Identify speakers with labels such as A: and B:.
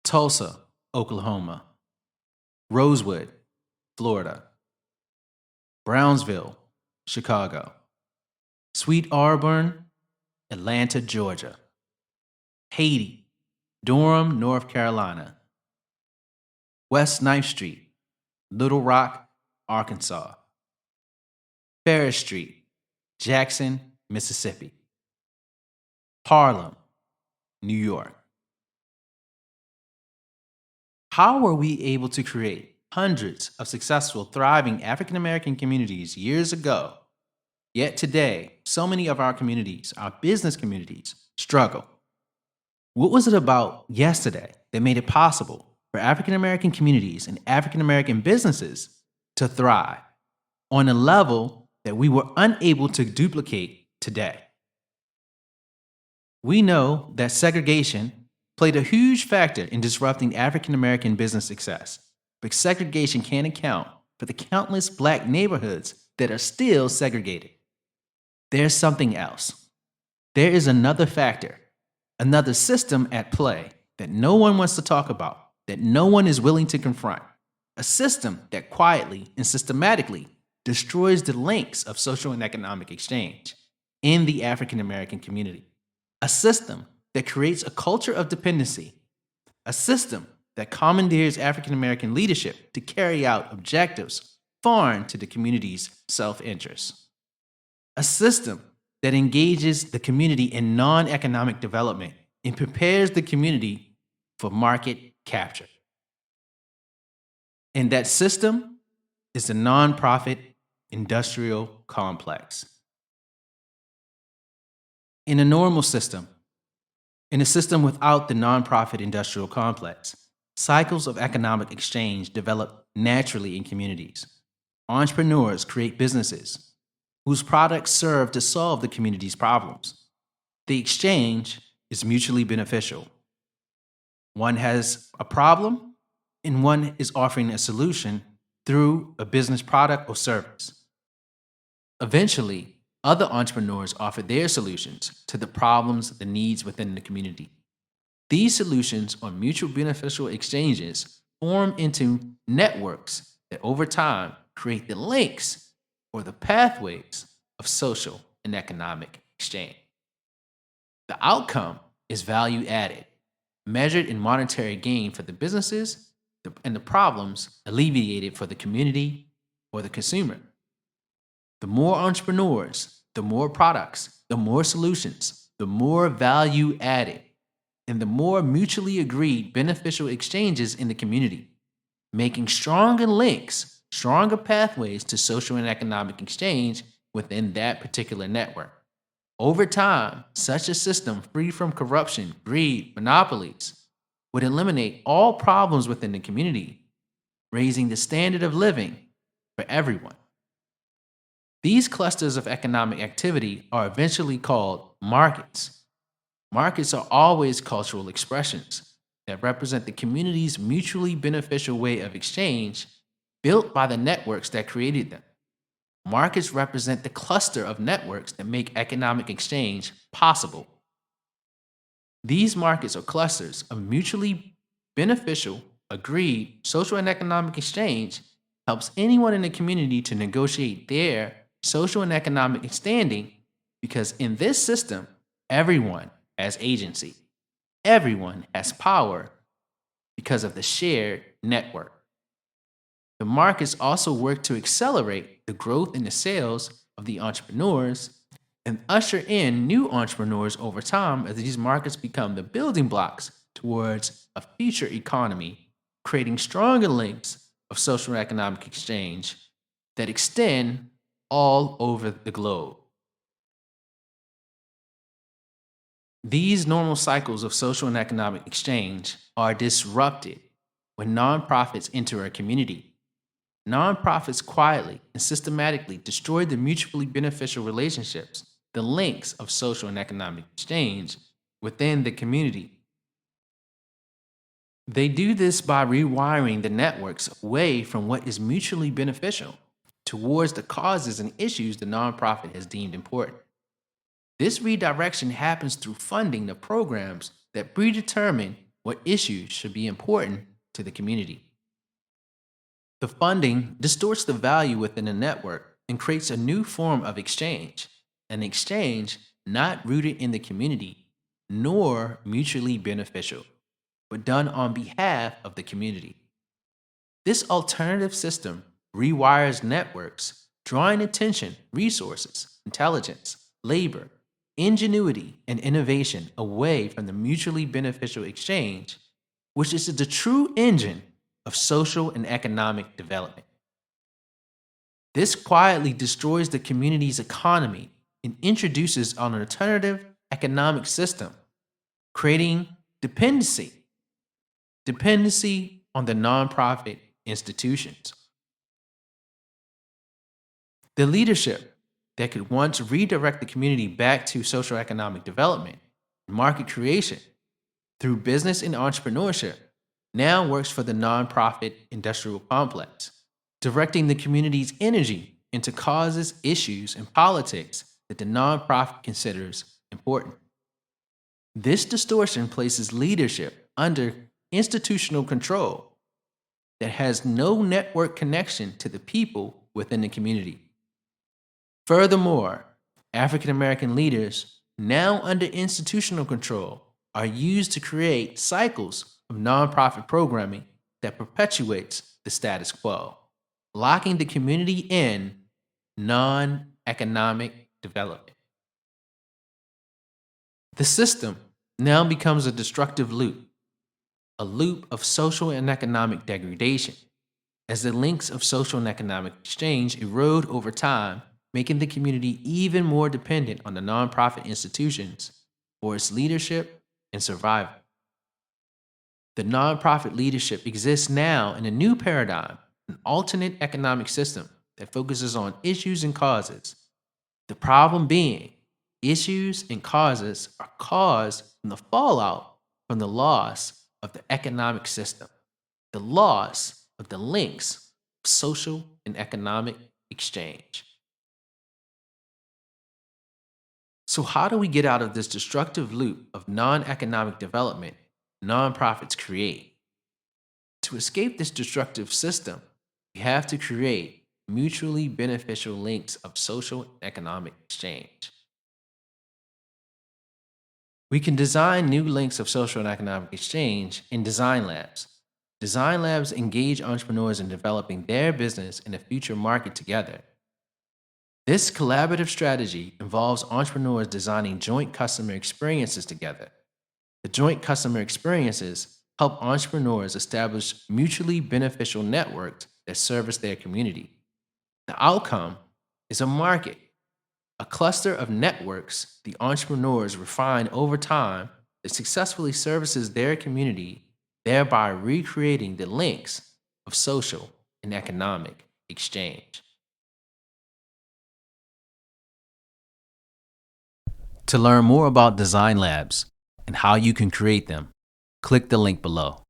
A: Tulsa, Oklahoma, Rosewood, Florida, Brownsville, Chicago, Sweet Auburn, Atlanta, Georgia, Haiti, Durham, North Carolina, West Ninth Street, Little Rock, Arkansas, Ferris Street, Jackson, Mississippi, Harlem, New York. How were we able to create hundreds of successful, thriving African American communities years ago? Yet today, so many of our communities, our business communities, struggle. What was it about yesterday that made it possible for African American communities and African American businesses to thrive on a level that we were unable to duplicate today? We know that segregation played a huge factor in disrupting African American business success, but segregation can't account for the countless Black neighborhoods that are still segregated. There's something else. There is another factor, another system at play that no one wants to talk about, that no one is willing to confront. A system that quietly and systematically destroys the links of social and economic exchange in the African American community. A system that creates a culture of dependency. A system that commandeers African American leadership to carry out objectives foreign to the community's self-interest. A system that engages the community in non-economic development and prepares the community for market capture. And that system is the nonprofit industrial complex. In a normal system, in a system without the nonprofit industrial complex, cycles of economic exchange develop naturally in communities. Entrepreneurs create businesses whose products serve to solve the community's problems. The exchange is mutually beneficial. One has a problem, and one is offering a solution through a business product or service. Eventually, other entrepreneurs offer their solutions to the problems, the needs within the community. These solutions or mutual beneficial exchanges form into networks that over time create the links or the pathways of social and economic exchange. The outcome is value added, measured in monetary gain for the businesses and the problems alleviated for the community or the consumer. The more entrepreneurs, the more products, the more solutions, the more value added, and the more mutually agreed beneficial exchanges in the community, making stronger links, stronger pathways to social and economic exchange within that particular network. Over time, such a system free from corruption, greed, monopolies would eliminate all problems within the community, raising the standard of living for everyone. These clusters of economic activity are eventually called markets. Markets are always cultural expressions that represent the community's mutually beneficial way of exchange built by the networks that created them. Markets represent the cluster of networks that make economic exchange possible. These markets or clusters of mutually beneficial, agreed social and economic exchange helps anyone in the community to negotiate their social and economic standing, because in this system, everyone has agency. Everyone has power because of the shared network. The markets also work to accelerate the growth in the sales of the entrepreneurs and usher in new entrepreneurs over time as these markets become the building blocks towards a future economy, creating stronger links of social and economic exchange that extend all over the globe. These normal cycles of social and economic exchange are disrupted when nonprofits enter a community. Nonprofits quietly and systematically destroy the mutually beneficial relationships, the links of social and economic exchange within the community. They do this by rewiring the networks away from what is mutually beneficial towards the causes and issues the nonprofit has deemed important. This redirection happens through funding the programs that predetermine what issues should be important to the community. The funding distorts the value within a network and creates a new form of exchange, an exchange not rooted in the community nor mutually beneficial, but done on behalf of the community. This alternative system rewires networks, drawing attention, resources, intelligence, labor, ingenuity, and innovation away from the mutually beneficial exchange, which is the true engine of social and economic development. This quietly destroys the community's economy and introduces an alternative economic system, creating dependency on the nonprofit institutions. The leadership that could once redirect the community back to social economic development and market creation through business and entrepreneurship now works for the nonprofit industrial complex, directing the community's energy into causes, issues, and politics that the nonprofit considers important. This distortion places leadership under institutional control that has no network connection to the people within the community. Furthermore, African American leaders, now under institutional control, are used to create cycles of nonprofit programming that perpetuates the status quo, locking the community in non-economic development. The system now becomes a destructive loop, a loop of social and economic degradation, as the links of social and economic exchange erode over time, making the community even more dependent on the nonprofit institutions for its leadership and survival. The nonprofit leadership exists now in a new paradigm, an alternate economic system that focuses on issues and causes. The problem being, issues and causes are caused from the fallout from the loss of the economic system, the loss of the links of social and economic exchange. So, how do we get out of this destructive loop of non-economic development nonprofits create? To escape this destructive system, we have to create mutually beneficial links of social and economic exchange. We can design new links of social and economic exchange in design labs. Design labs engage entrepreneurs in developing their business and the future market together. This collaborative strategy involves entrepreneurs designing joint customer experiences together. The joint customer experiences help entrepreneurs establish mutually beneficial networks that service their community. The outcome is a market, a cluster of networks the entrepreneurs refine over time that successfully services their community, thereby recreating the links of social and economic exchange. To learn more about design labs and how you can create them, click the link below.